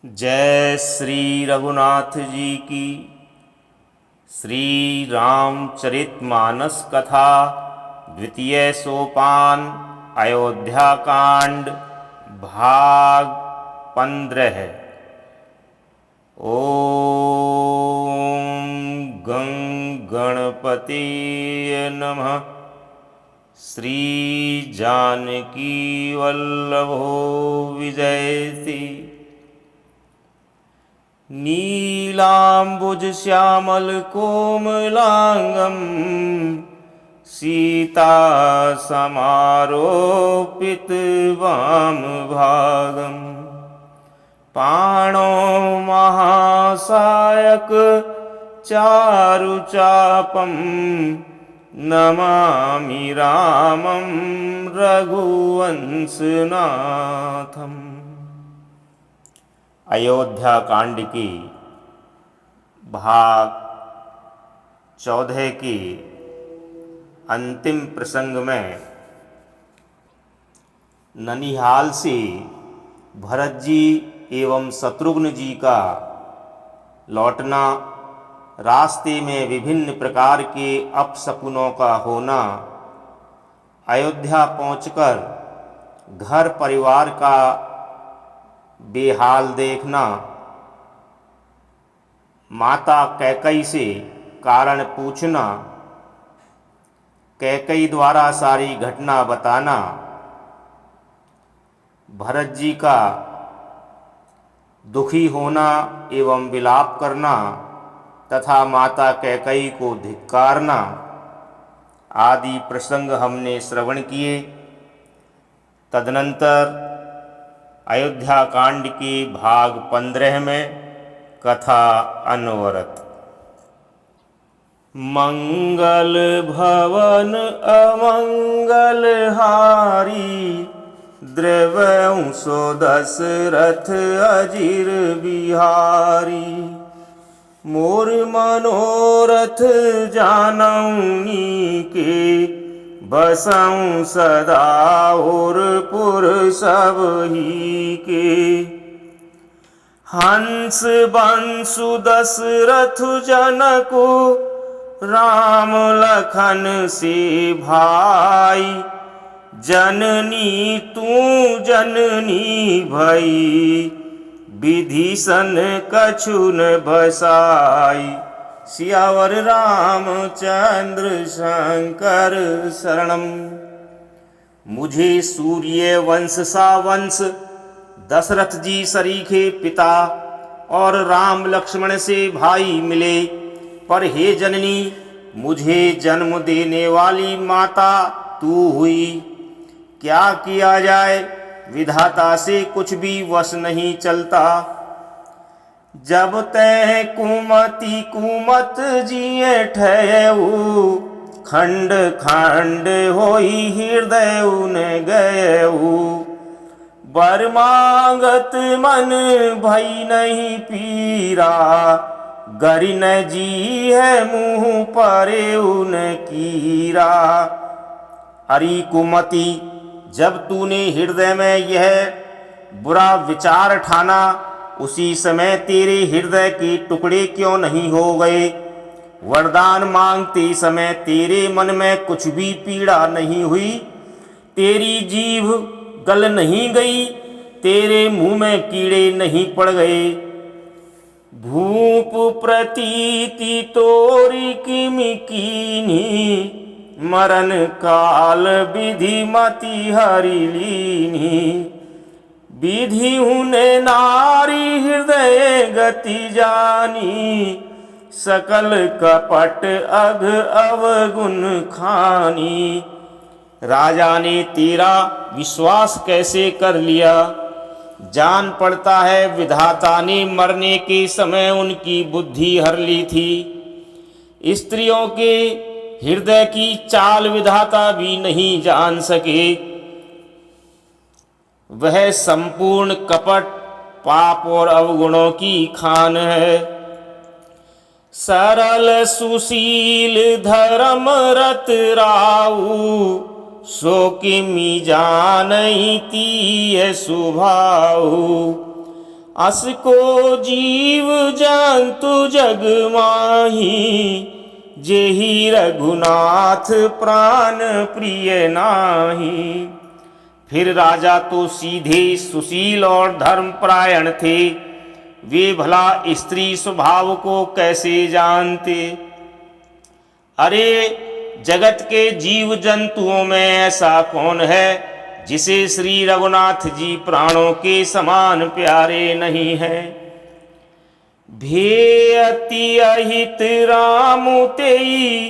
जय श्री रघुनाथ जी की। श्री रामचरितमानस कथा द्वितीय सोपान अयोध्या कांड भाग 15। ओम गं गणपतिये नमः। श्री जानकी वल्लभो विजयति। नीलाम्बुज श्यामल कोमलांगं सीता समारोपित वाम भागं पाणौ महासायक चारुचापं नमामि रामं रघुवंशनाथम्। अयोध्या कांड की भाग 14 की अंतिम प्रसंग में ननिहाल से भरत जी एवं शत्रुघ्न जी का लौटना, रास्ते में विभिन्न प्रकार के अपशकुनों का होना, अयोध्या पहुंचकर घर परिवार का बेहाल देखना, माता कैकई से कारण पूछना, कैकई द्वारा सारी घटना बताना, भरत जी का दुखी होना एवं विलाप करना तथा माता कैकई को धिक्कारना आदि प्रसंग हमने श्रवण किए। तदनंतर अयोध्या कांड के भाग 15 में कथा अनवरत। मंगल भवन अमंगल हारी, द्रवंशो दशरथ अजीर बिहारी। मोर मनोरथ जानौनी के, बसऊं सदा और पुर सब ही के। हंस बंसु दशरथ जनको, राम लखन से भाई। जननी तू जननी भई, विभीषण कछु न बसाई। सियावर रामचंद्र शंकर शरणम। मुझे सूर्य वंश सा वंश, दशरथ जी सरीखे पिता और राम लक्ष्मण से भाई मिले। पर हे जननी, मुझे जन्म देने वाली माता तू हुई। क्या किया जाए, विधाता से कुछ भी वश नहीं चलता। जब तय कुमति कुमत जिए ठहु, खंड खंड होई हृदय उन गयऊ। बर मांगत मन भई नहीं पीरा, गरि न जी है मुँह परे उन कीरा। अरी कुमति, जब तूने हृदय में यह बुरा विचार ठाना, उसी समय तेरे हृदय के टुकड़े क्यों नहीं हो गए। वरदान मांगते समय तेरे मन में कुछ भी पीड़ा नहीं हुई। तेरी जीभ गल नहीं गई, तेरे मुंह में कीड़े नहीं पड़ गए। भूप प्रतीति तोरी किमि कीन्ही, मरण काल विधि मति हरि लीन्ही। विधि हुने नारी हृदय गति जानी, सकल कपट अघ अवगुण खानी। राजा ने तेरा विश्वास कैसे कर लिया। जान पड़ता है विधाता ने मरने के समय उनकी बुद्धि हर ली थी। स्त्रियों के हृदय की चाल विधाता भी नहीं जान सके। वह संपूर्ण कपट, पाप और अवगुणों की खान है। सरल सुशील धर्म रत राऊ, सो किमि जानहि तीय सुभाऊ। असको जीव जंतु जग माही, जेहि रघुनाथ प्राण प्रिय नाही। फिर राजा तो सीधे सुशील और धर्मपरायण थे, वे भला स्त्री स्वभाव को कैसे जानते। अरे जगत के जीव जंतुओं में ऐसा कौन है जिसे श्री रघुनाथ जी प्राणों के समान प्यारे नहीं हैं। भेयति अहित राम तेई,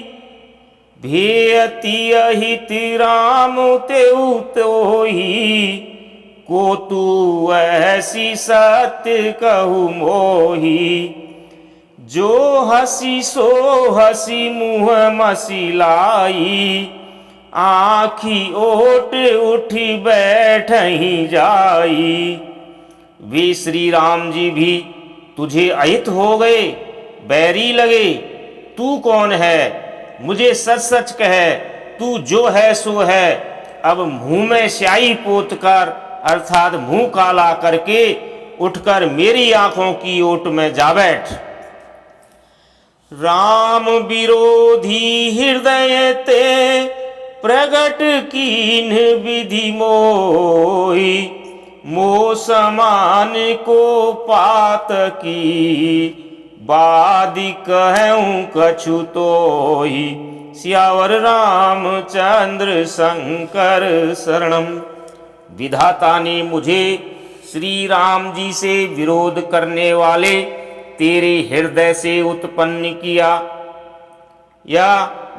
भेयति अहित राम तेउ तोही, को तू ऐसी सत्य कहू मोही। जो हसी सो हसी मुँह मसिलाई, आँखी ओट उठी बैठही जाई। वे श्री राम जी भी तुझे अहित हो गए, बैरी लगे। तू कौन है, मुझे सच सच कह, तू जो है सो है। अब मुंह में स्याही पोत कर अर्थात मुंह काला करके उठकर मेरी आंखों की ओट में जा बैठ। राम विरोधी हृदय ते प्रगट कीन विधि मोही, मोह समान को पात की, बादि कहूँ कछु तोही। सियावर रामचंद्र शंकर शरणम। विधाता ने मुझे श्री राम जी से विरोध करने वाले तेरे हृदय से उत्पन्न किया, या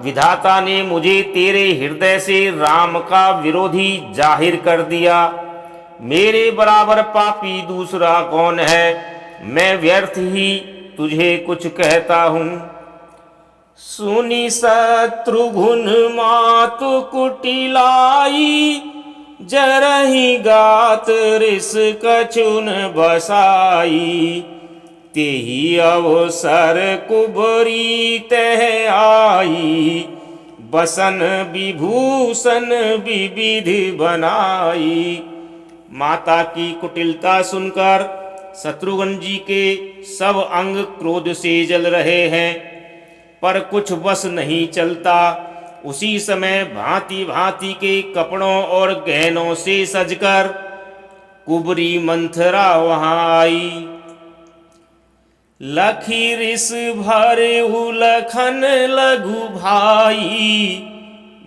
विधाता ने मुझे तेरे हृदय से राम का विरोधी जाहिर कर दिया। मेरे बराबर पापी दूसरा कौन है, मैं व्यर्थ ही तुझे कुछ कहता हूँ। सुनी शत्रुघ्न मातु कुटिलाई, जरहि गात रिस कछुन बसाई। तेहि अवसर कुबरी तह आई, बसन विभूषण विविध बनाई। माता की कुटिलता सुनकर शत्रुघ्न जी के सब अंग क्रोध से जल रहे हैं, पर कुछ बस नहीं चलता। उसी समय भांति भांति के कपड़ों और गहनों से सजकर कुबरी मंथरा वहां आई। लखी रिस भरे उलखन लघु भाई,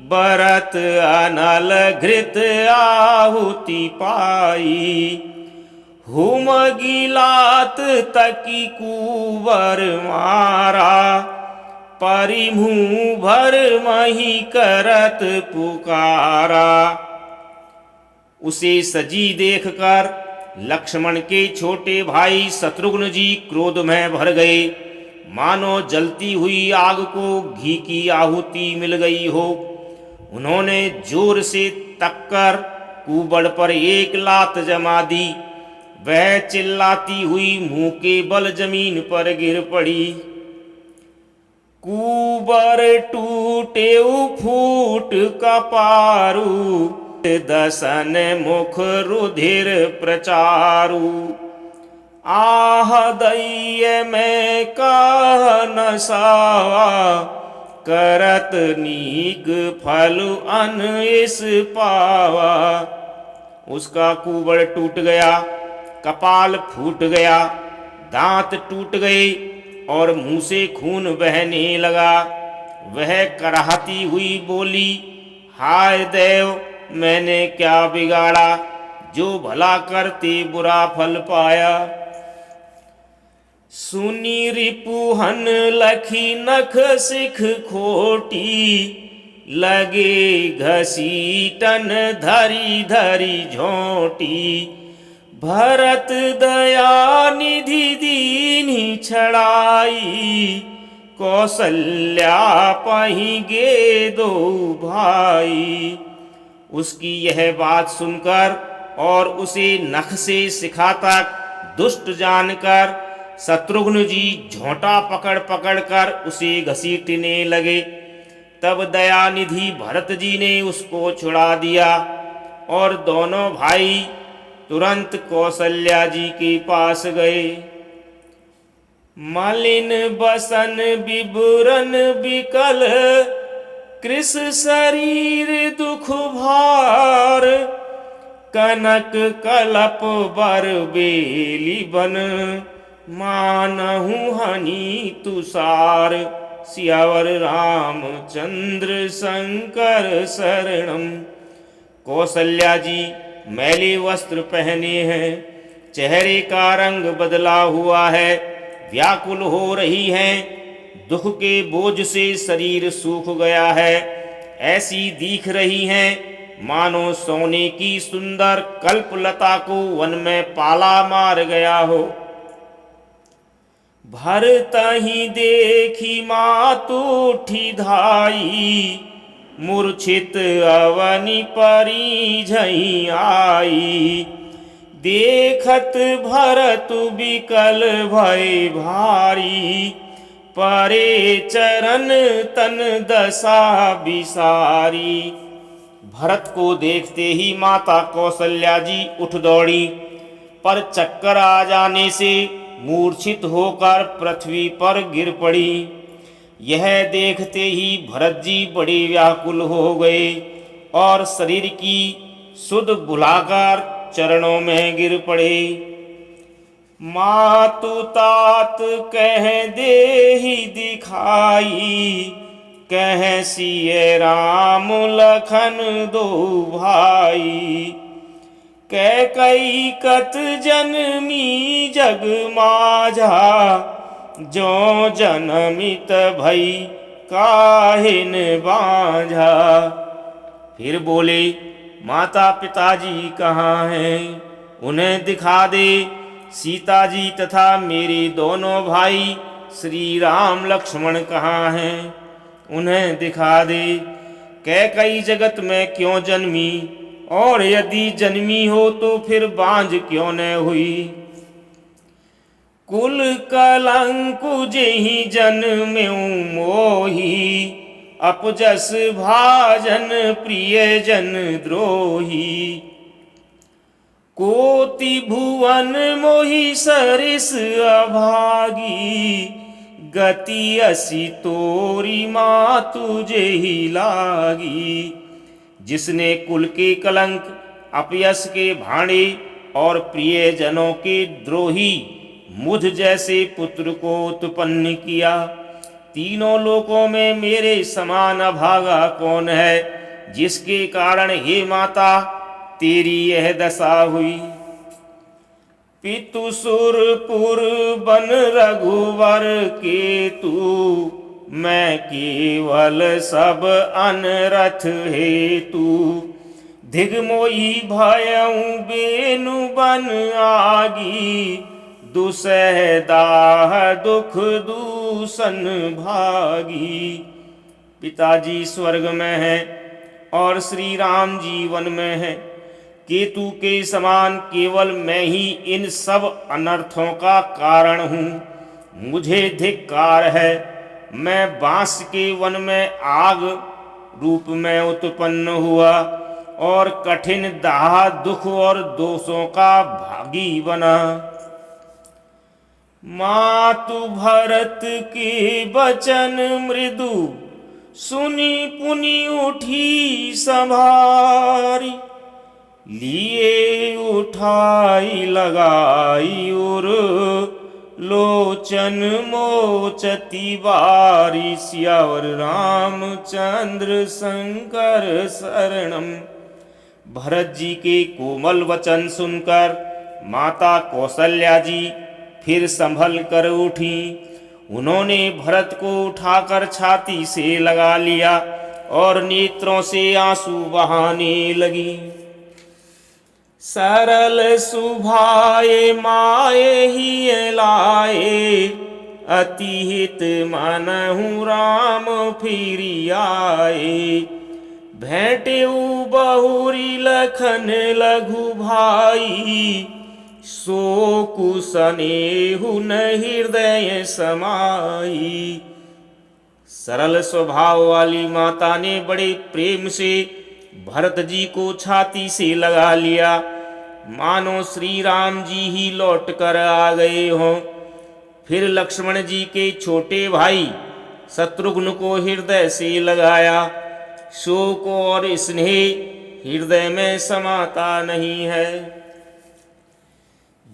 बरत अनल घृत आहुति पाई। हुम गिलात तकी कुबर मारा, परिमुह भर मही करत पुकारा। उसे सजी देखकर लक्ष्मण के छोटे भाई शत्रुघ्न जी क्रोध में भर गए, मानो जलती हुई आग को घी की आहुति मिल गई हो। उन्होंने जोर से तककर कुबड़ पर एक लात जमा दी। वह चिल्लाती हुई मुंह के बल जमीन पर गिर पड़ी। कुबर टूटे फूट कपारू, दसन मुख रुधिर प्रचारु। आह दैय में कह न सावा, करत नीक फल अन इस पावा। उसका कुबड़ टूट गया, कपाल फूट गया, दांत टूट गए और मुंह से खून बहने लगा। वह कराहती हुई बोली, हाय देव, मैंने क्या बिगाड़ा, जो भला करते बुरा फल पाया। सुनी रिपुहन लखी नख सिख खोटी, लगे घसीटन धरी धरी झोंटी। भरत दया निधि दीनी छड़ाई, कौशल्या पही गे दो भाई। उसकी यह बात सुनकर और उसे नख से सिखाता दुष्ट जानकर शत्रुघ्न जी झोंटा पकड़ पकड़ कर उसे घसीटने लगे। तब दयानिधि भरत जी ने उसको छुड़ा दिया और दोनों भाई तुरंत कौशल्या जी के पास गए। मलिन बसन विबुरन विकल, कृष शरीर दुख भार, कनक कलप बर बेली बन, मानहु हनि तुषार। सियावर रामचंद्र शंकर शरणम। कौशल्या जी मैले वस्त्र पहने हैं, चेहरे का रंग बदला हुआ है, व्याकुल हो रही हैं, दुख के बोझ से शरीर सूख गया है, ऐसी दिख रही हैं मानो सोने की सुंदर कल्पलता को वन में पाला मार गया हो। भरतहि देखी मातु उठी धाई, मूर्छित अवनि परी झई आई। देखत भरत विकल भय भारी, परे चरण तन दशा बिसारी। भरत को देखते ही माता कौशल्या जी उठ दौड़ी, पर चक्कर आ जाने से मूर्छित होकर पृथ्वी पर गिर पड़ी। यह देखते ही भरत जी बड़े व्याकुल हो गए और शरीर की सुध भुलाकर चरणों में गिर पड़े। मातु तात कह देहि दिखाई, कह सिय राम लखन दो भाई। कैकई कत जनमी जग माझा, जो जनमित भई काहिन बांझा। फिर बोले, माता पिताजी कहाँ हैं? उन्हें दिखा दे। सीता जी तथा मेरे दोनों भाई श्री राम लक्ष्मण कहाँ हैं? उन्हें दिखा दे। कैकई जगत में क्यों जन्मी, और यदि जन्मी हो तो फिर बांझ क्यों न हुई? कुल कलंकु जेहि जन्म्यु मोही, अपजस भाजन प्रिय जन द्रोही। कोटि भुवन मोहि सरिस अभागी, गति असी तोरी मातु जेहि लागी। जिसने कुल के कलंक, अपयश के भाणे और प्रिय जनों के द्रोही मुझ जैसे पुत्र को उत्पन्न किया, तीनों लोकों में मेरे समान अभागा कौन है, जिसके कारण हे माता तेरी यह दशा हुई। पितु सुरपुर बन रघुवर के तू, मैं केवल सब अनरथ हेतु। धिगमोई भयऊ बेनु बन आगी, दुसह दाह दुख दूषण भागी। पिताजी स्वर्ग में है और श्री राम जी वन में है। केतु के समान केवल मैं ही इन सब अनर्थों का कारण हूँ। मुझे धिक्कार है, मैं बांस के वन में आग रूप में उत्पन्न हुआ और कठिन दाह दुख और दोषों का भागी बना। मातु भरत के बचन मृदु, सुनी पुनि उठी संभारी। लिए उठाई लगाई उर, लोचन मोचती बारी। सियावर रामचंद्र शंकर शरणम। भरत जी के कोमल वचन सुनकर माता कौशल्या जी फिर संभल कर उठी। उन्होंने भरत को उठाकर छाती से लगा लिया और नेत्रों से आंसू बहाने लगी। सरल सुभाए माए ही लाए, अतिहित मनहु राम फिरि आए। भेंटेउ बहुरी लखन लघु भाई, सो कुसनेहु न हृदय समाई। सरल स्वभाव वाली माता ने बड़े प्रेम से भरत जी को छाती से लगा लिया मानो श्री राम जी ही लौट कर आ गए हों। फिर लक्ष्मण जी के छोटे भाई शत्रुघ्न को हृदय से लगाया। शोक और स्नेह हृदय में समाता नहीं है।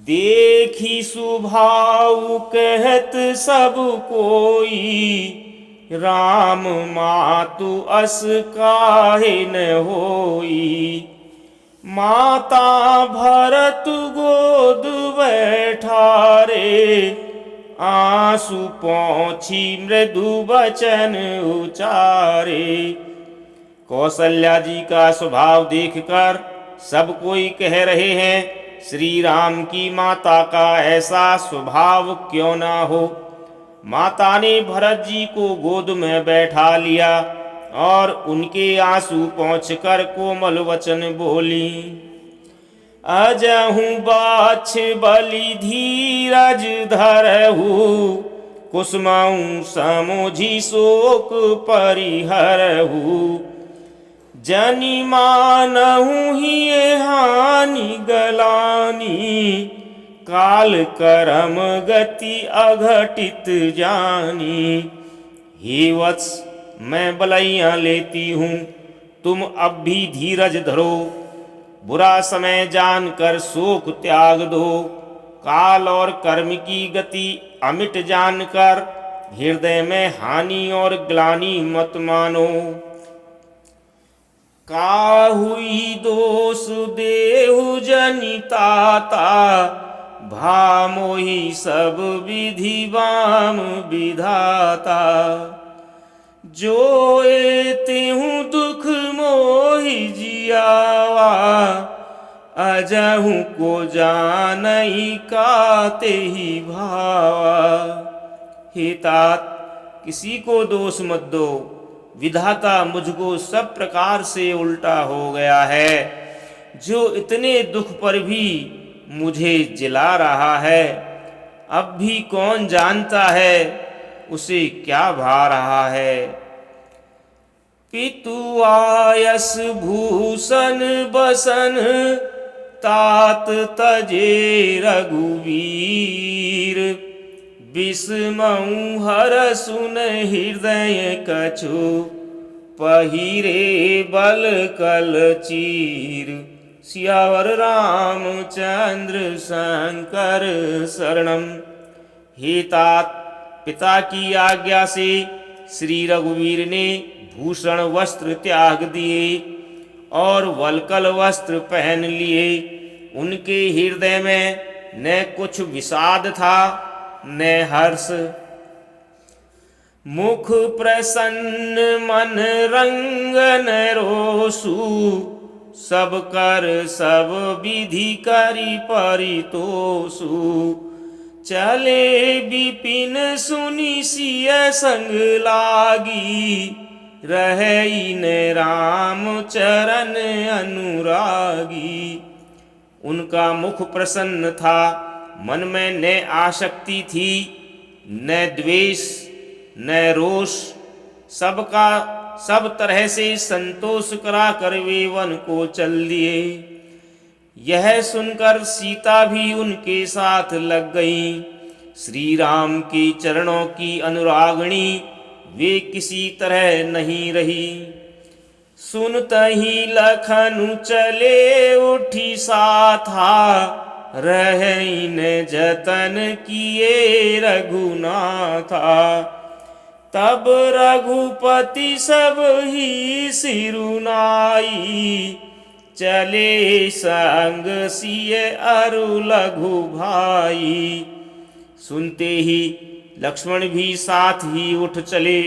देखी सुभाव कहत सब कोई, राम मातु अस काहे न होई। माता भरत गोद बैठारे, आंसू पोंछी मृदु वचन उचारे। कौशल्या जी का स्वभाव देखकर सब कोई कह रहे हैं, श्री राम की माता का ऐसा स्वभाव क्यों ना हो। माता ने भरत जी को गोद में बैठा लिया और उनके आंसू पोंछकर कोमल वचन बोली। अजहु बाछ बलि धीरज धरहु, कुसुमऊ समोझी शोक परिहरहु। जनि मानहु हिये हानि गलानी, काल करम गति अघटित जानी। हे वत्स, मैं बलैया लेती हूँ, तुम अब भी धीरज धरो। बुरा समय जानकर शोक त्याग दो। काल और कर्म की गति अमिट जानकर हृदय में हानि और ग्लानि मत मानो। काहुई दोष देहु जनिताता, भामोहि सब विधि वाम विधाता। जो एतेहु दुख मोहि जियावा, अजहु को जानई काते ही भावा। हे तात, किसी को दोष मत दो, विधाता मुझको सब प्रकार से उल्टा हो गया है। जो इतने दुख पर भी मुझे जिला रहा है, अब भी कौन जानता है उसे क्या भा रहा है। पितु आयस भूषण बसन, तात तजे रघुवीर। विस्मऊ हरसु न हृदय कछु, पहिरे बल कल चीर। सियावर रामचंद्र शंकर शरणम। हे तात, पिता की आज्ञा से श्री रघुवीर ने भूषण वस्त्र त्याग दिए और वल्कल वस्त्र पहन लिए। उनके हृदय में न कुछ विषाद था न हर्ष। मुख प्रसन्न मन रंगन रोसु, सब कर सब विधि करी परितोषु। चले विपिन सुनि सिय संग लागी, रहे न राम चरण अनुरागी। उनका मुख प्रसन्न था, मन में न आसक्ति थी न द्वेष न रोष। सबका सब तरह से संतोष करा कर वे वन को चल दिए। यह सुनकर सीता भी उनके साथ लग गई। श्री राम के चरणों की अनुरागणी वे किसी तरह नहीं रही। सुनतहि लखनु चले उठी साथा, रहई न जतन किए रघुनाथा। तब रघुपति सब ही सिरुनाई, चले संग सिय अरु लघु भाई। सुनते ही लक्ष्मण भी साथ ही उठ चले।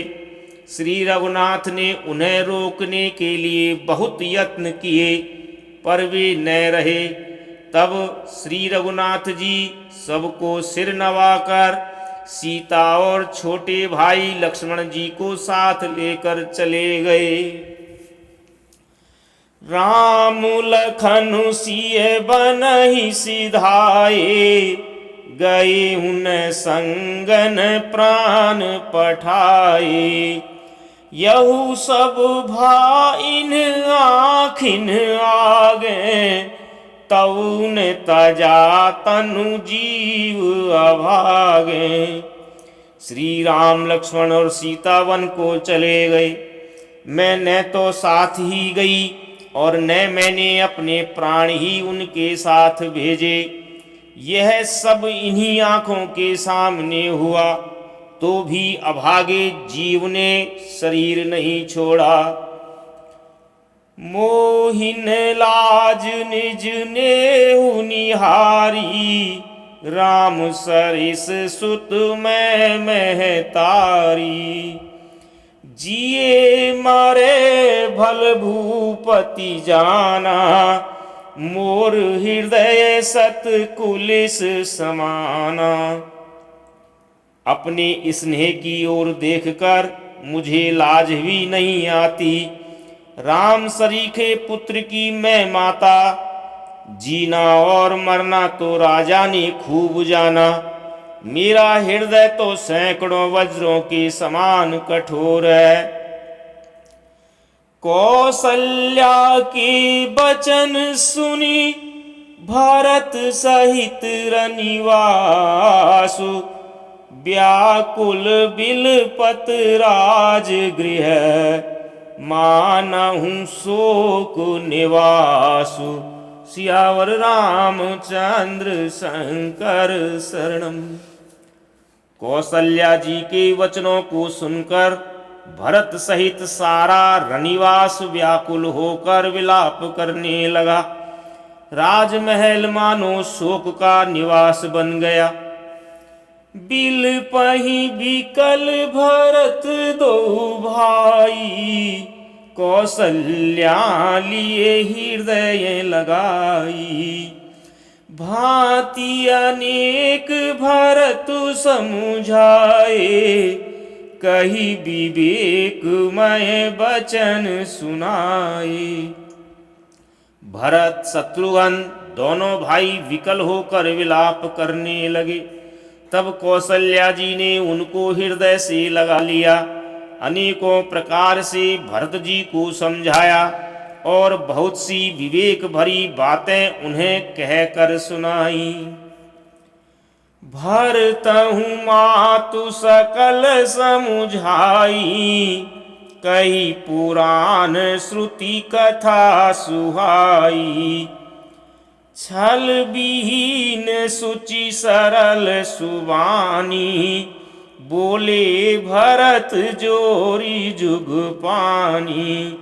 श्री रघुनाथ ने उन्हें रोकने के लिए बहुत यत्न किए, पर वे न रहे। तब श्री रघुनाथ जी सबको सिर नवाकर सीता और छोटे भाई लक्ष्मण जी को साथ लेकर चले गए। राम लखनु सिय बनहि सिधाए, गए उन संगन प्राण पठाए। यहु सब भाइन आखिन आगे, तऊ ने तजा तनु जीव अभागे। श्री राम लक्ष्मण और सीता वन को चले गए। मैं न तो साथ ही गई और न मैंने अपने प्राण ही उनके साथ भेजे। यह सब इन्हीं आँखों के सामने हुआ, तो भी अभागे जीव ने शरीर नहीं छोड़ा। मोहिन लाज निज ने निहारी, राम सरिस सुत मैं महतारी। जिए मरे भल भूपति जाना, मोर हृदय सत कुलिस समाना। अपने स्नेह की ओर देखकर मुझे लाज भी नहीं आती। राम सरीखे पुत्र की मैं माता, जीना और मरना तो राजा ने खूब जाना। मेरा हृदय तो सैकड़ों वज्रों के समान कठोर है। कौसल्या के बचन सुनी, भरत सहित रनिवासु। व्याकुल बिलपत राजगृह, मानहु शोक निवासु। सियावर रामचंद्र शंकर शरणम। कौशल्या जी के वचनों को सुनकर भरत सहित सारा रनिवास व्याकुल होकर विलाप करने लगा। राजमहल मानो शोक का निवास बन गया। बिलपहि बिकल भरत दो भाई, कौशल्या लिए हृदय लगाई। भांति अनेक भरत समुझाए, कही विवेकमय बचन सुनाए। भरत शत्रुघ्न दोनों भाई विकल होकर विलाप करने लगे। तब कौशल्या जी ने उनको हृदय से लगा लिया, अनेकों प्रकार से भरत जी को समझाया और बहुत सी विवेक भरी बातें उन्हें कहकर सुनाई। भरतहु मातु सकल समुझाई, कही पुराण श्रुति कथा सुहाई। छल विहीन सुचि सरल सुबानी, बोले भरत जोरी जुग पानी।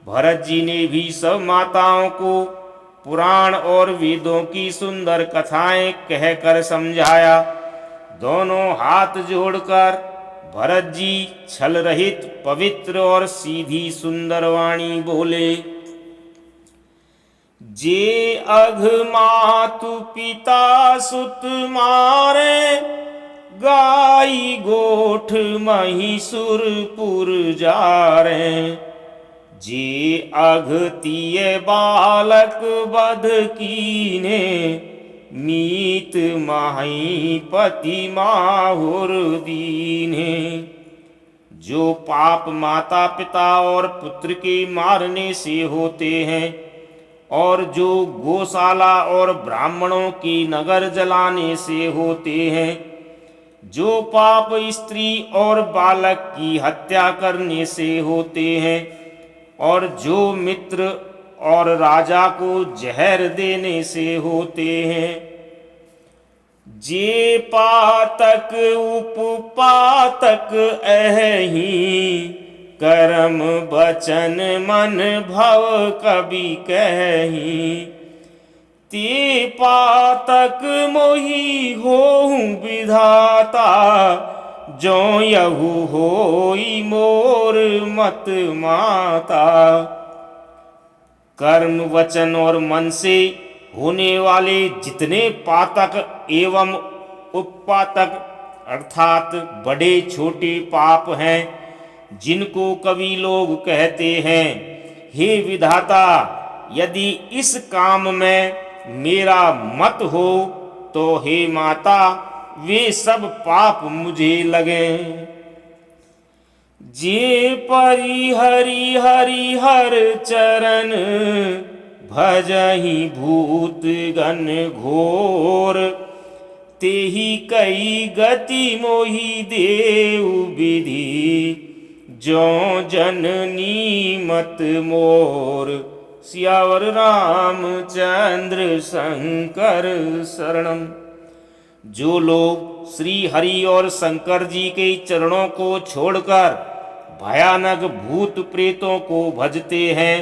भरत जी ने भी सब माताओं को पुराण और वेदों की सुंदर कथाएं कहकर समझाया। दोनों हाथ जोड़कर भरत जी छल रहित पवित्र और सीधी सुंदर वाणी बोले। जे अघ मातु पिता सुत मारे, गाई गोठ महिषुरपुर जारे। जे अघतिय बालक बध कीने, मीत महीपति माहुर दीने। जो पाप माता पिता और पुत्र के मारने से होते हैं, और जो गौशाला और ब्राह्मणों की नगर जलाने से होते हैं, जो पाप स्त्री और बालक की हत्या करने से होते हैं, और जो मित्र और राजा को जहर देने से होते हैं। जे पातक उपपातक अहि, करम बचन मन भव कवि कहि। ते पातक मोहि होहु विधाता, जो यहु होई मोर मत माता। कर्म वचन और मन से होने वाले जितने पातक एवं उपपातक अर्थात बड़े छोटे पाप हैं, जिनको कवि लोग कहते हैं, हे विधाता, यदि इस काम में मेरा मत हो तो हे माता, वे सब पाप मुझे लगे। जे परि हरि हरि हर चरण, भजहि भूत गण घोर, तेहि कई गति मोहि देव विधि, ज्यों जननी मत मोर। सियावर रामचंद्र शंकर शरणम। जो लोग श्री हरि और शंकर जी के चरणों को छोड़कर भयानक भूत प्रेतों को भजते हैं,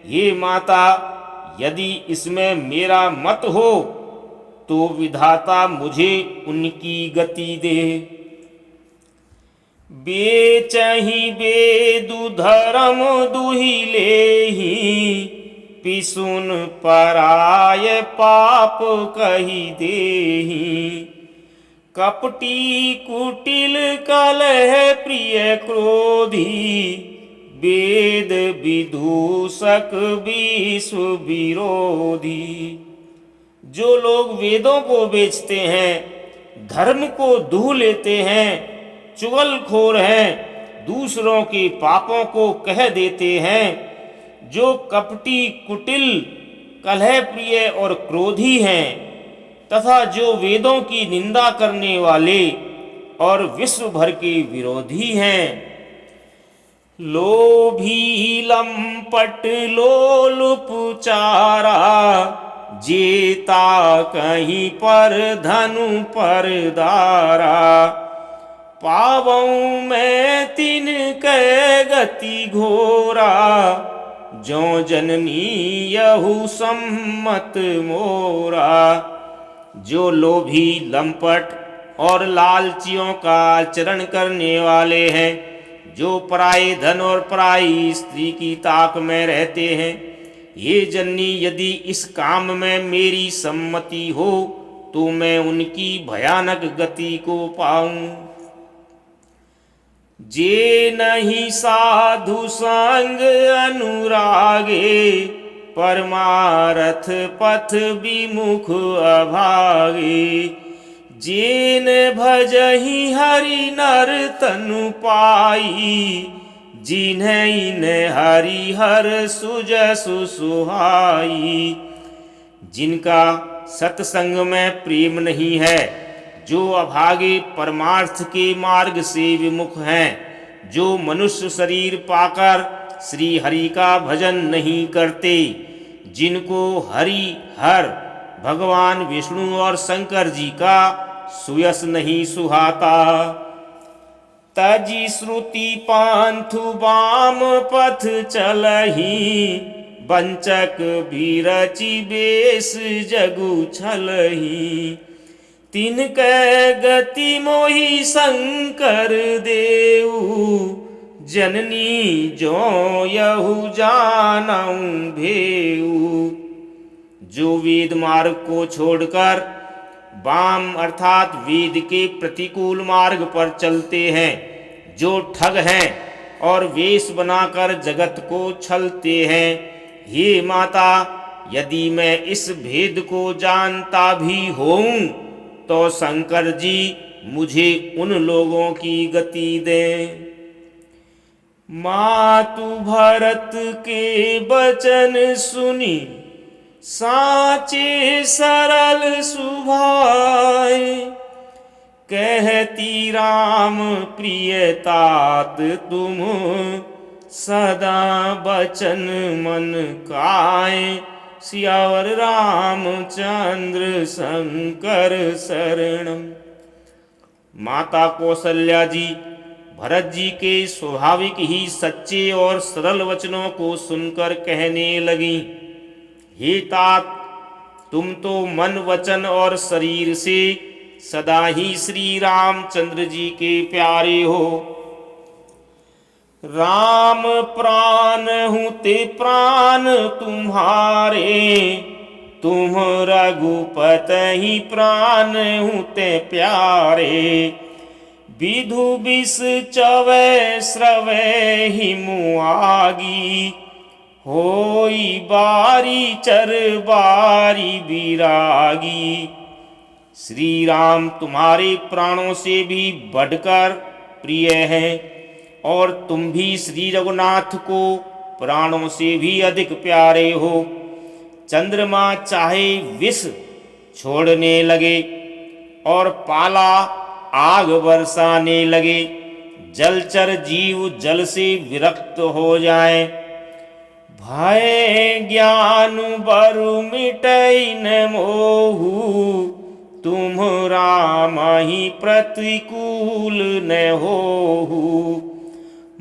ये माता यदि इसमें मेरा मत हो तो विधाता मुझे उनकी गति दे। बेचहि बेदु धर्म दुहि लेहि, पिसुन पराय पाप कहि देहि। कपटी कुटिल कलह प्रिय क्रोधी, वेद विदूषक विश्व विरोधी। जो लोग वेदों को बेचते हैं, धर्म को दूह लेते हैं, चुगलखोर हैं, दूसरों के पापों को कह देते हैं, जो कपटी कुटिल कलह प्रिय और क्रोधी हैं, तथा जो वेदों की निंदा करने वाले और विश्व भर के विरोधी हैं। लोभी लंपट लोलुप चारा, जेता कहीं पर धनु पर दारा। पावऊं मैं तिन कै गति घोरा, ज्यों जननी यहु सम्मत मोरा। जो लोभी लंपट और लालचियों का आचरण करने वाले हैं, जो पराये धन और पराई स्त्री की ताक में रहते हैं, ये जननी यदि इस काम में मेरी सम्मति हो तो मैं उनकी भयानक गति को पाऊं। जे नहीं साधु संग अनुरागे, परमारथ पथ विमुख अभागे। जेन भजहि हरि नर तनु पाई, जिन्हें हरि हर सुजसु सुहाई। जिनका सत्संग में प्रेम नहीं है, जो अभागे परमार्थ के मार्ग से विमुख हैं, जो मनुष्य शरीर पाकर श्री हरि का भजन नहीं करते, जिनको हरि हर भगवान विष्णु और शंकर जी का सुयस नहीं सुहाता। तजी श्रुति पांथु वाम पथ चलही, वंचक विरचि बेस जगु छलही। तिनकै गति मोहि शंकर देऊ, जननी जो यहु जानऊं भेऊ। जो वेद मार्ग को छोड़कर वाम अर्थात वेद के प्रतिकूल मार्ग पर चलते हैं, जो ठग हैं और वेश बनाकर जगत को छलते हैं, हे माता यदि मैं इस भेद को जानता भी होऊं तो शंकर जी मुझे उन लोगों की गति दें। मातु भरत के बचन सुनी, साचे सरल सुभाए। कहती राम प्रिय तात तुम, सदा बचन मन काए। सियावर रामचंद्र शंकर शरणम। माता कौशल्या जी भरत जी के स्वाभाविक ही सच्चे और सरल वचनों को सुनकर कहने लगी, हे तात तुम तो मन वचन और शरीर से सदा ही श्री रामचंद्र जी के प्यारे हो। राम प्राण हूँ ते प्राण तुम्हारे, तुम रघुपत ही प्राण हूँ ते प्यारे। विधु विष चवै स्रवै ही मुआगी, होई बारी चर बारी विरागी। श्री राम तुम्हारे प्राणों से भी बढ़कर प्रिय हैं और तुम भी श्री रघुनाथ को प्राणों से भी अधिक प्यारे हो। चंद्रमा चाहे विष छोड़ने लगे और पाला आग बरसाने लगे, जलचर जीव जल से विरक्त हो जाएं। भय ज्ञान बरु मिटई न मोहु, तुम राम ही प्रतिकूल न होहु।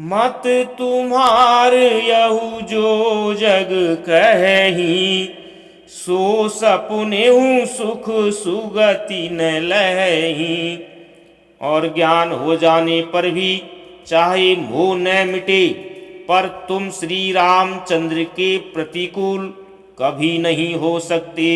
मत तुम्हार यहु जो जग कहि, सो सपनेहु सुख सुगति न लहहि। और ज्ञान हो जाने पर भी चाहे मोह न मिटे, पर तुम श्री रामचंद्र के प्रतिकूल कभी नहीं हो सकते,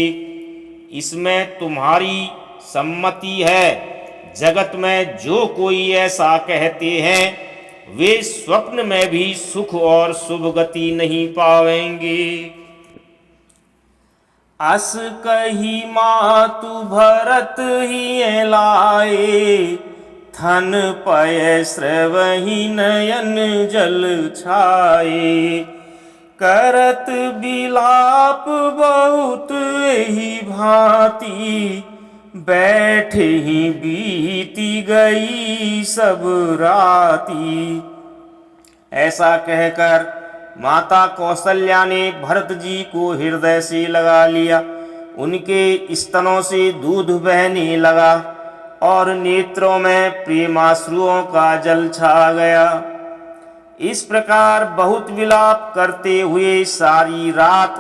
इसमें तुम्हारी सम्मति है। जगत में जो कोई ऐसा कहते हैं, वे स्वप्न में भी सुख और शुभ गति नहीं पावेंगे। अस कही मातु भरत ही लाए, थन पय श्रवहि नयन जल छाए। करत बिलाप बहुत ही भांति, बैठे ही बीती गई सब राती। ऐसा कहकर माता कौशल्या ने भरत जी को हृदय से लगा लिया। उनके स्तनों से दूध बहने लगा और नेत्रों में प्रेमाश्रुओं का जल छा गया। इस प्रकार बहुत विलाप करते हुए सारी रात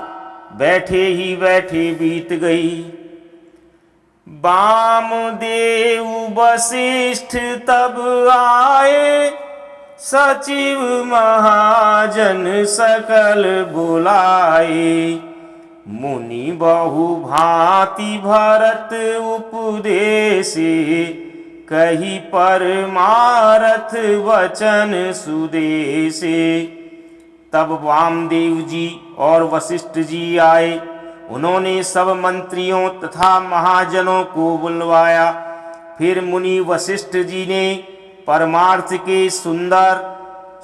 बैठे ही बैठे बीत गई। वामदेव वशिष्ठ तब आए, सचिव महाजन सकल बुलाए। मुनि बहु भांति भरत उपदेशे, कही परमारथ वचन सुदेशे। तब वामदेव जी और वशिष्ठ जी आए। उन्होंने सब मंत्रियों तथा महाजनों को बुलवाया। फिर मुनि वशिष्ठ जी ने परमार्थ के सुंदर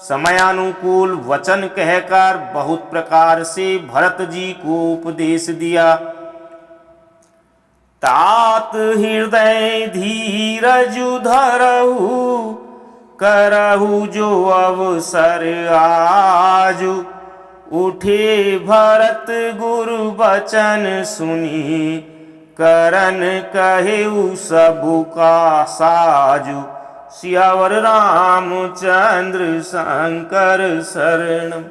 समयानुकूल वचन कहकर बहुत प्रकार से भरत जी को उपदेश दिया। तात हृदय धीरज धरहु, करहु जो अवसर आजु। उठे भरत गुरु वचन सुनी, करन कहेउ सबु का साजु। सियावर रामचंद्र शंकर शरणम।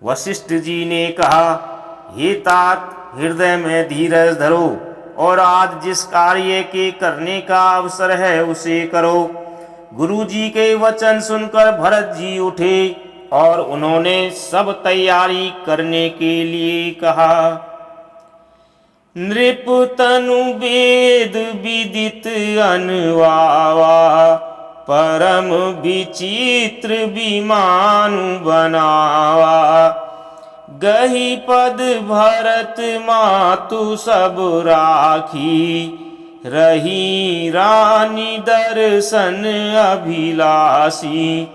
वशिष्ठ जी ने कहा, हे तात, हृदय में धीरज धरो और आज जिस कार्य के करने का अवसर है उसे करो। गुरु जी के वचन सुनकर भरत जी उठे और उन्होंने सब तैयारी करने के लिए कहा। नृप तनु वेद विदित अनुवावा, परम विचित्र विमान बनावा। गही पद भरत मातु सब राखी, रही रानी दर्शन अभिलाषी।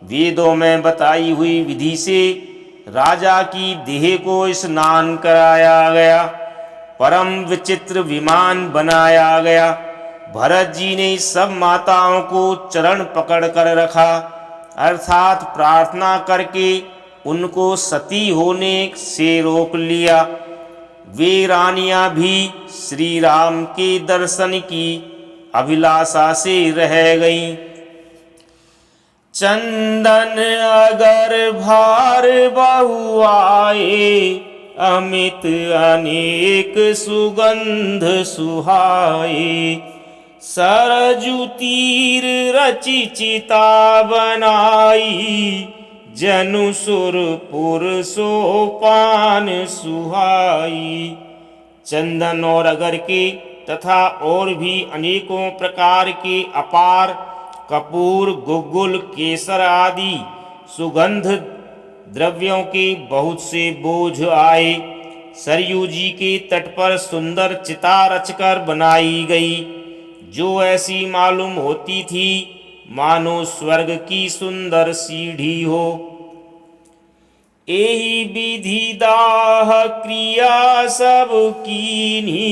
वेदों में बताई हुई विधि से राजा की देह को स्नान कराया गया, परम विचित्र विमान बनाया गया। भरत जी ने सब माताओं को चरण पकड़ कर रखा, अर्थात प्रार्थना करके उनको सती होने से रोक लिया। वे रानियां भी श्री राम के दर्शन की अभिलाषा से रह गईं। चंदन अगर भार बहु आए, अमित अनेक सुगंध सुहाए। सरजू तीर रचि चिता बनाई, जनु सुरपुर सोपान सुहाई। चंदन और अगर के तथा और भी अनेकों प्रकार के अपार कपूर, गुग्गुल, केसर आदि सुगंध द्रव्यों के बहुत से बोझ आए। सरयू जी के तट पर सुंदर चिता रचकर बनाई गई, जो ऐसी मालूम होती थी मानो स्वर्ग की सुंदर सीढ़ी हो। एहि विधि दाह क्रिया सब कीन्ही,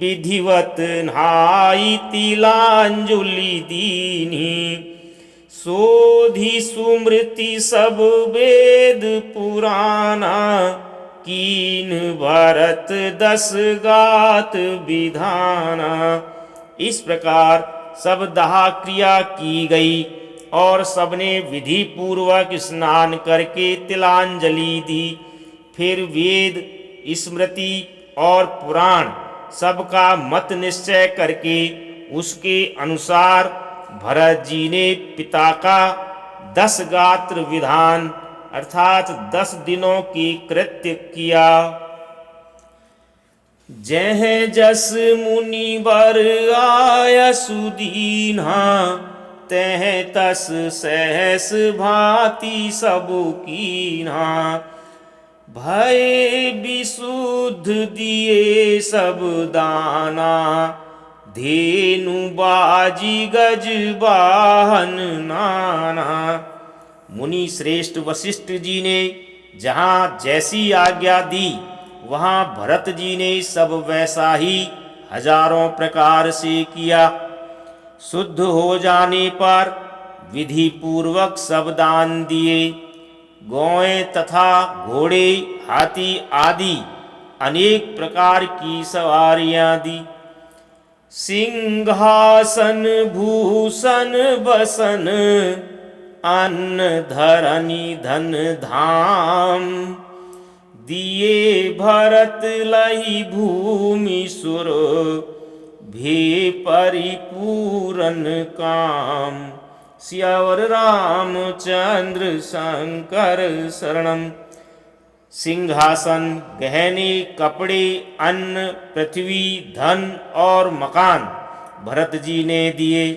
विधिवत नहाई तिलांजलि दीन्ही। सोधि सुमृति सब वेद पुराना, कीन भरत 10 गात विधाना। इस प्रकार सब दाह क्रिया की गई और सबने विधि पूर्वक स्नान करके तिलांजलि दी। फिर वेद, स्मृति और पुराण सबका मत निश्चय करके उसके अनुसार भरत जी ने पिता का 10 गात्र विधान अर्थात 10 दिनों की कृत्य किया। जह जस मुनि वर आय सुदीन्हा, तह तस सहस भांति सब कीन्हा। भय विशुद्ध दिए सब दाना, धेनु बाजी गज वाहन नाना। मुनि श्रेष्ठ वशिष्ठ जी ने जहाँ जैसी आज्ञा दी, वहाँ भरत जी ने सब वैसा ही हजारों प्रकार से किया। शुद्ध हो जाने पर विधि पूर्वक सब दान दिए। गौएं तथा घोड़े, हाथी आदि अनेक प्रकार की सवारियां दी। सिंहासन भूषण बसन, अन्न धरनी धन धाम। दिए भरत लही भूमि सुर, भे परिपूरन काम। सियावर रामचंद्र शंकर शरणम। सिंहासन, गहने, कपड़े, अन्न, पृथ्वी, धन और मकान भरत जी ने दिए।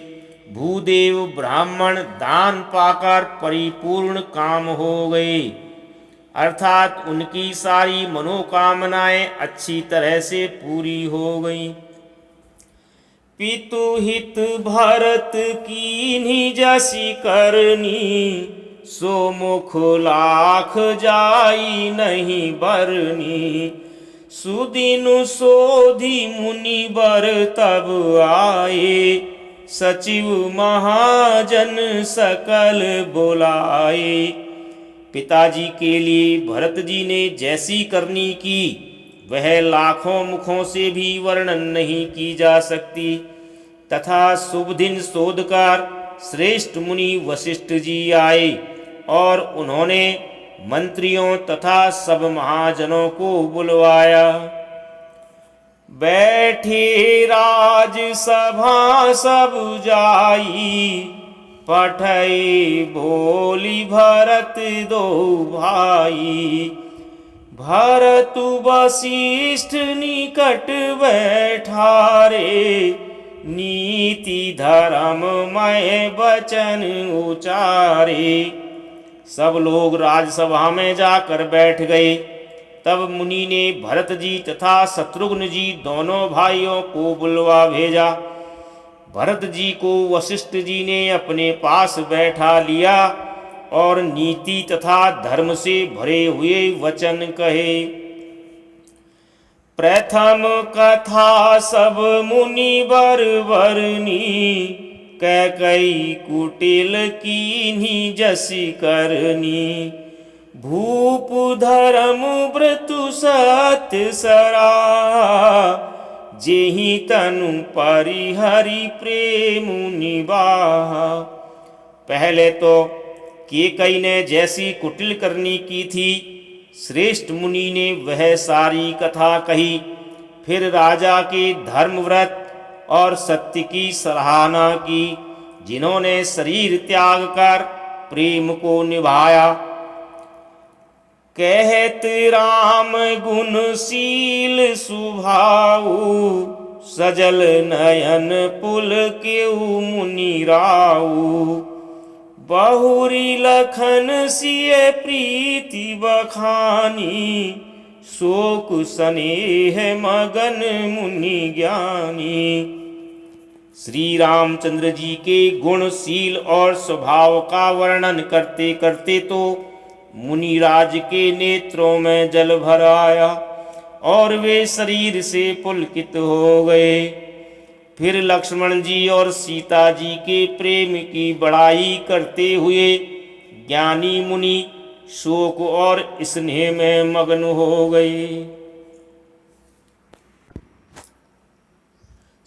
भूदेव ब्राह्मण दान पाकर परिपूर्ण काम हो गए, अर्थात उनकी सारी मनोकामनाएं अच्छी तरह से पूरी हो गई। पितु हित भरत कीन्ही जसी करनी, सो मुख लाख जाई नहीं बरनी। सुदिनु सोधि मुनि बर तब आए, सचिव महाजन सकल बुलाए। पिताजी के लिए भरत जी ने जैसी करनी की, वह लाखों मुखों से भी वर्णन नहीं की जा सकती। तथा शुभ दिन शोधकर श्रेष्ठ मुनि वशिष्ठ जी आए और उन्होंने मंत्रियों तथा सब महाजनों को बुलवाया। बैठे राज सभा सब जाई, पठई बोली भरत दो भाई। भरत वशिष्ठ निकट बैठारे, नीति धर्ममय वचन उचारे। सब लोग राजसभा में जाकर बैठ गए। तब मुनि ने भरत जी तथा शत्रुघ्न जी दोनों भाइयों को बुलवा भेजा। भरत जी को वशिष्ठ जी ने अपने पास बैठा लिया और नीति तथा धर्म से भरे हुए वचन कहे। प्रथम कथा सब मुनि वर वरनी, कैकई कुटिल कीन्ही जसी करनी। भूप धर्म व्रतु सत्य सरा, जेहि तनु परिहरि प्रेम निवाहा। पहले तो कैकई ने जैसी कुटिल करनी की थी, श्रेष्ठ मुनि ने वह सारी कथा कही। फिर राजा के धर्मव्रत और सत्य की सराहना की, जिन्होंने शरीर त्याग कर प्रेम को निभाया। कहत राम गुणशील सुभाऊ, सजल नयन पुल केऊ मुनि राऊ। बहुरी लखन सिय प्रीति बखानी, शोक स्नेह मगन मुनि ज्ञानी। श्री रामचंद्र जी के गुणशील और स्वभाव का वर्णन करते करते तो मुनिराज के नेत्रों में जल भर आया और वे शरीर से पुलकित हो गए। फिर लक्ष्मण जी और सीता जी के प्रेम की बड़ाई करते हुए ज्ञानी मुनि शोक और स्नेह में मग्न हो गए।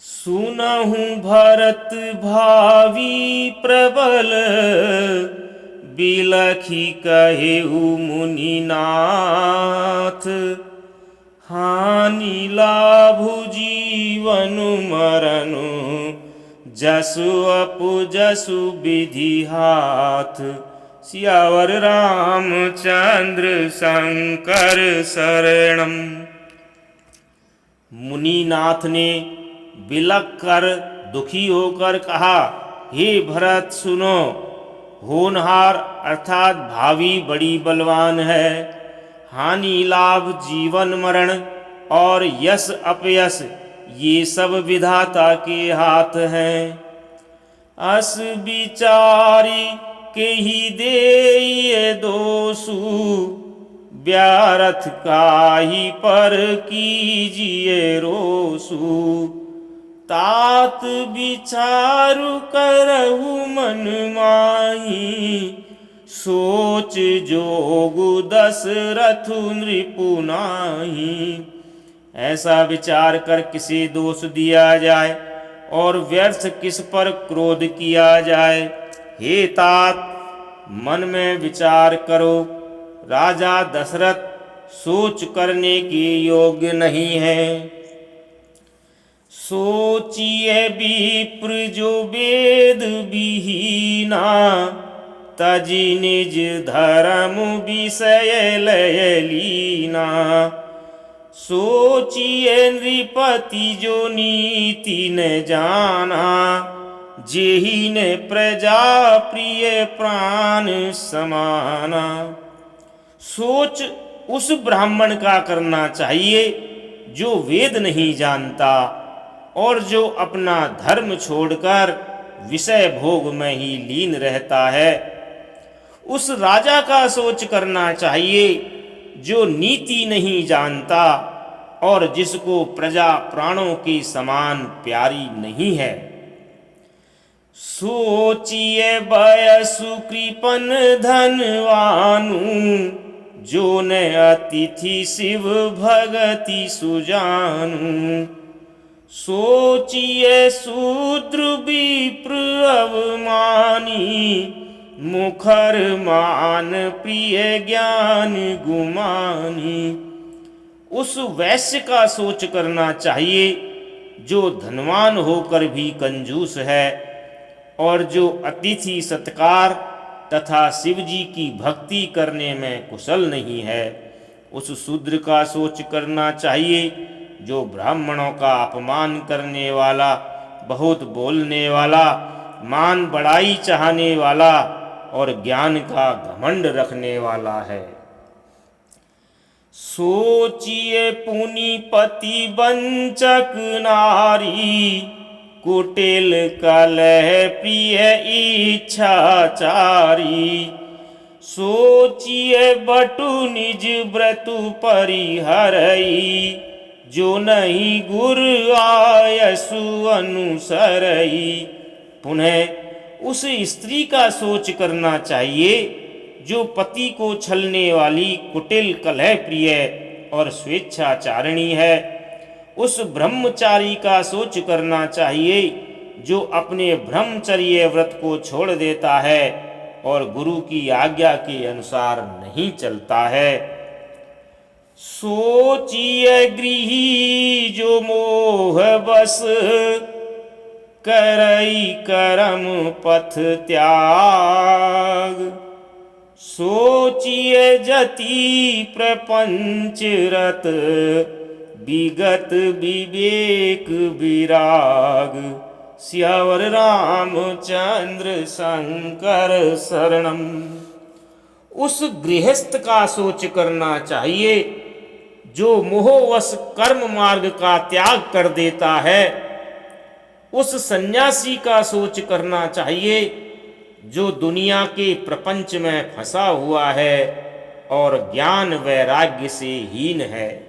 सुनहु भरत भावी प्रबल, बिलखी कहेउ मुनिनाथ। हानि लाभु जीवन मरनु, जसु अपु जसु विधि हाथ। सियावर रामचंद्र शंकर शरणम। मुनिनाथ ने बिलख कर दुखी होकर कहा, हे भरत सुनो, होनहार अर्थात भावी बड़ी बलवान है। हानि लाभ जीवन मरण और यश अपयश ये सब विधाता के हाथ हैं। अस विचारी के ही दे दोषु, व्यारथ काहि पर कीजिए रोसु। तात विचारु करहु मन माही, सोच जोगु दशरथु नृपु नाहि। ऐसा विचार कर किसे दोष दिया जाए और व्यर्थ किस पर क्रोध किया जाए। हे तात, मन में विचार करो, राजा दशरथ सोच करने के योग्य नहीं है। सोचिए विप्र जो वेद विहीना, तजी निज धर्म विषय लय लीना। सोचिए नृपति जो नीति न जाना, जेहि ने प्रजा प्रिय प्राण समाना। सोच उस ब्राह्मण का करना चाहिए जो वेद नहीं जानता और जो अपना धर्म छोड़कर विषय भोग में ही लीन रहता है। उस राजा का सोच करना चाहिए जो नीति नहीं जानता और जिसको प्रजा प्राणों के समान प्यारी नहीं है। सोचिए बयसु कृपन धनवानु, जो न अतिथि शिव भगति सुजानु। सोचिए शूद्र विप्र अवमानी, मुखर मान प्रिय ज्ञान गुमानी। उस वैश्य का सोच करना चाहिए जो धनवान होकर भी कंजूस है और जो अतिथि सत्कार तथा शिव जी की भक्ति करने में कुशल नहीं है। उस शूद्र का सोच करना चाहिए जो ब्राह्मणों का अपमान करने वाला, बहुत बोलने वाला, मान बढ़ाई चाहने वाला और ज्ञान का घमंड रखने वाला है। सोचिए पुनिपति वंचक नारी, कुटिल कलह प्रिय इच्छाचारी। सोचिए बटु निज व्रतु परिहरई, जो नहीं गुर आयसु अनुसरई। पुनः उस स्त्री का सोच करना चाहिए जो पति को छलने वाली, कुटिल कलह प्रिय और स्वेच्छाचारिणी है। उस ब्रह्मचारी का सोच करना चाहिए जो अपने ब्रह्मचर्य व्रत को छोड़ देता है और गुरु की आज्ञा के अनुसार नहीं चलता है। सोचिए गृही जो मोह बस, करई करम पथ त्याग। सोचिए जति प्रपंच रत, विगत विवेक विराग। सियावर रामचंद्र शंकर शरणम। उस गृहस्थ का सोच करना चाहिए जो मोहवश कर्म मार्ग का त्याग कर देता है। उस सन्यासी का सोच करना चाहिए जो दुनिया के प्रपंच में फंसा हुआ है और ज्ञान वैराग्य से हीन है।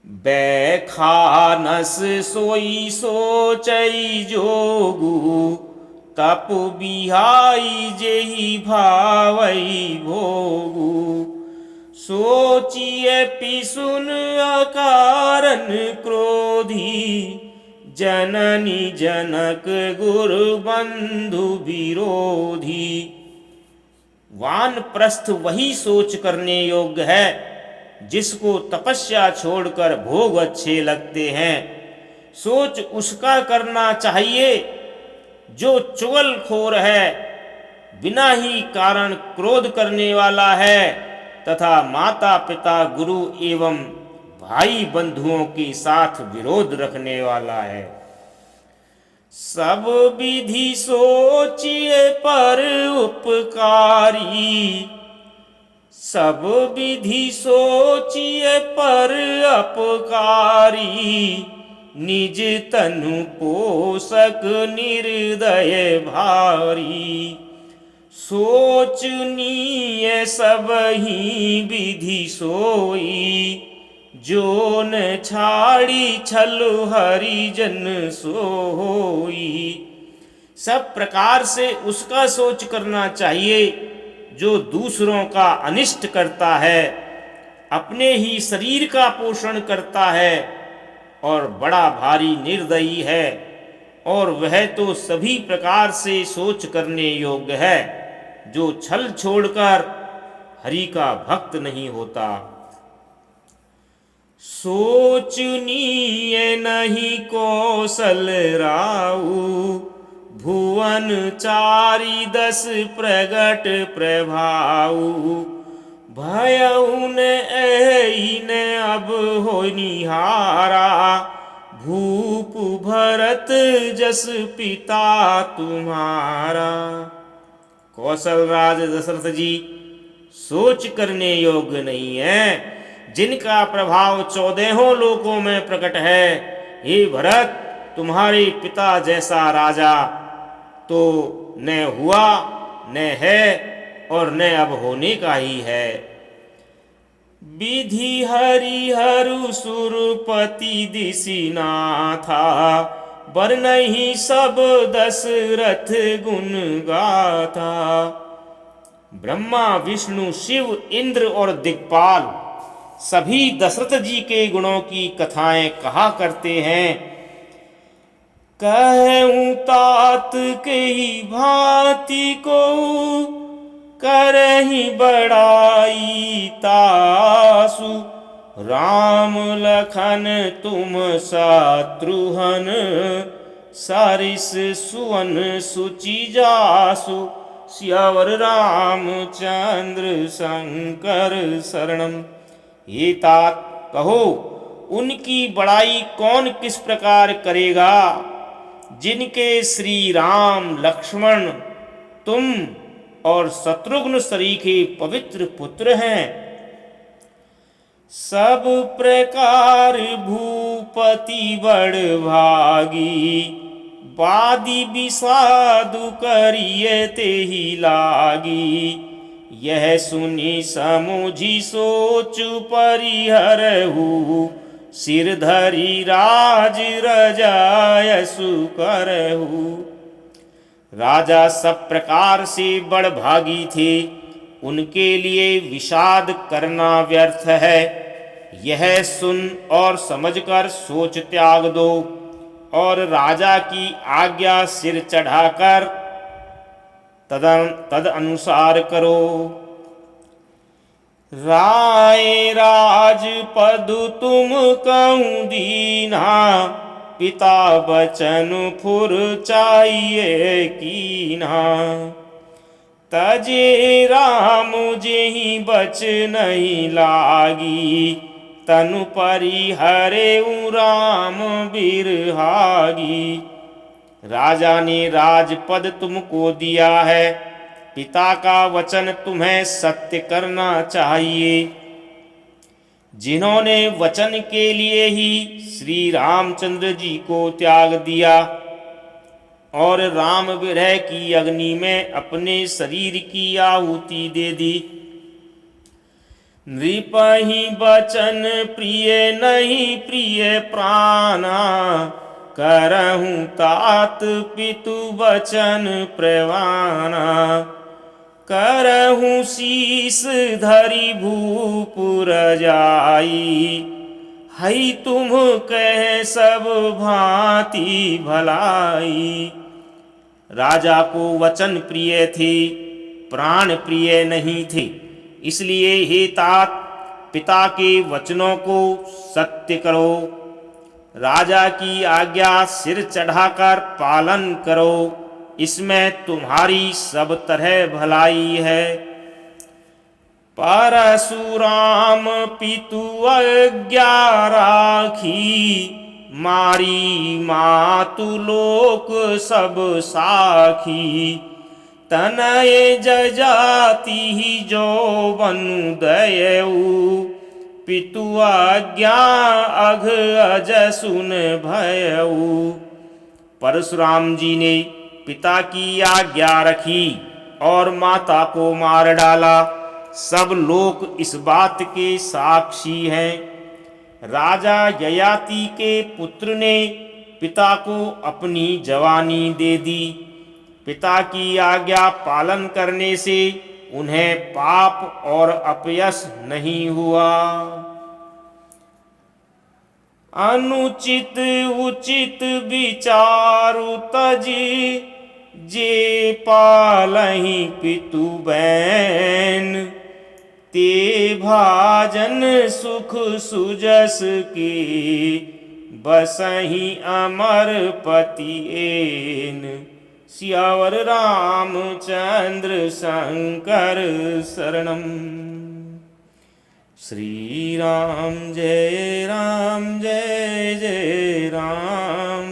बैखानस सोई सोचई जोगु, तप बिहाई जेहि भावई भोगु। सोचिए पिसुन अकारन क्रोधी, जननी जनक गुरु बंधु विरोधी। वानप्रस्थ वही सोच करने योग्य है जिसको तपस्या छोड़कर भोग अच्छे लगते हैं। सोच उसका करना चाहिए जो चुगलखोर है, बिना ही कारण क्रोध करने वाला है तथा माता पिता गुरु एवं भाई बंधुओं के साथ विरोध रखने वाला है। सब विधि सोचिए पर उपकारी, सब विधि सोचिए पर अपकारी। निज तनु पोषक निर्दय भारी, सोचनीय सब ही विधि सोई। जो न छाड़ी छल हरिजन सोई। सब प्रकार से उसका सोच करना चाहिए जो दूसरों का अनिष्ट करता है, अपने ही शरीर का पोषण करता है और बड़ा भारी निर्दयी है। और वह तो सभी प्रकार से सोच करने योग्य है जो छल छोड़कर हरि का भक्त नहीं होता। सोचनीय नहीं कौशल राऊ, भुवन चारि दस प्रगट प्रभाऊ। भयउ न एहि न अब हो निहारा, भूप भरत जस पिता तुम्हारा। कौशल राज दशरथ जी सोच करने योग्य नहीं है, जिनका प्रभाव 14 लोकों में प्रकट है। हे भरत, तुम्हारे पिता जैसा राजा तो न हुआ, न है और न अब होने का ही है। विधि हरिहरु सुरपति दिशिनाथा, बरनहि सब दशरथ गुण गाथा। ब्रह्मा विष्णु शिव इंद्र और दिक्पाल सभी दशरथ जी के गुणों की कथाएं कहा करते हैं। कहूँ तात के ही भांति को, करहि बड़ाई तासु। राम लखन तुम शत्रुघ्न, सरिस सुवन सुचि जासु। सियावर रामचंद्र शंकर शरणम। हे तात, कहो उनकी बड़ाई कौन किस प्रकार करेगा जिनके श्री राम लक्ष्मण तुम और शत्रुघ्न सरीखे पवित्र पुत्र हैं। सब प्रकार भूपति बड़ भागी, वादी विषादु करिए तेहि लागी। यह सुनी समुझी सोचु परिहरहु, सिर धरि राज रजायसु करहु। राजा सब प्रकार से बड़ भागी थे, उनके लिए विषाद करना व्यर्थ है। यह सुन और समझकर सोच त्याग दो और राजा की आज्ञा सिर चढ़ाकर तद अनुसार करो। राय राजपद तुम कहूँ दीना, पिता बचन फुर चाहिए कीना। तजे राम जेहि बच नहीं लागी, तनु परिहरे राम बिरहागी। राजा ने राजपद तुमको दिया है, पिता का वचन तुम्हें सत्य करना चाहिए। जिन्होंने वचन के लिए ही श्री रामचंद्र जी को त्याग दिया और राम विरह की अग्नि में अपने शरीर की आहुति दे दी, नृपहि बचन प्रिय नहीं प्रिय प्राणा, करहूँ तात पितु बचन प्रवाना। करहूँ शीस धरि भूपुर जाई, हई तुम कह सब भांति भलाई। राजा को वचन प्रिय थे, प्राण प्रिय नहीं थे, इसलिए हे तात पिता के वचनों को सत्य करो। राजा की आज्ञा सिर चढ़ाकर पालन करो, इसमें तुम्हारी सब तरह भलाई है। परशुराम पितु आज्ञा राखी, मारी मातु लोक सब साखी। तनय जजाति जो बनु दयऊ, पितु आज्ञा अघ अज सुन भयऊ। परशुराम जी ने पिता की आज्ञा रखी और माता को मार डाला। सब लोग इस बात के साक्षी हैं। राजा ययाति के पुत्र ने पिता को अपनी जवानी दे दी। पिता की आज्ञा पालन करने से उन्हें पाप और अपयश नहीं हुआ। अनुचित उचित विचारु तजी, जे पालहि पितु बैन। ते भाजन सुख सुजस के, बसहि अमर पति एन। सियावर रामचंद्र शंकर शरणम। श्री राम जय जय राम।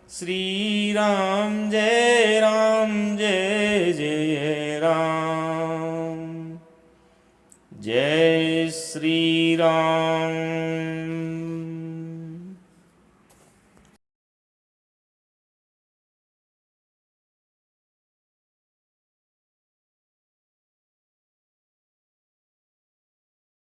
श्री राम जय जय राम। जय श्री राम।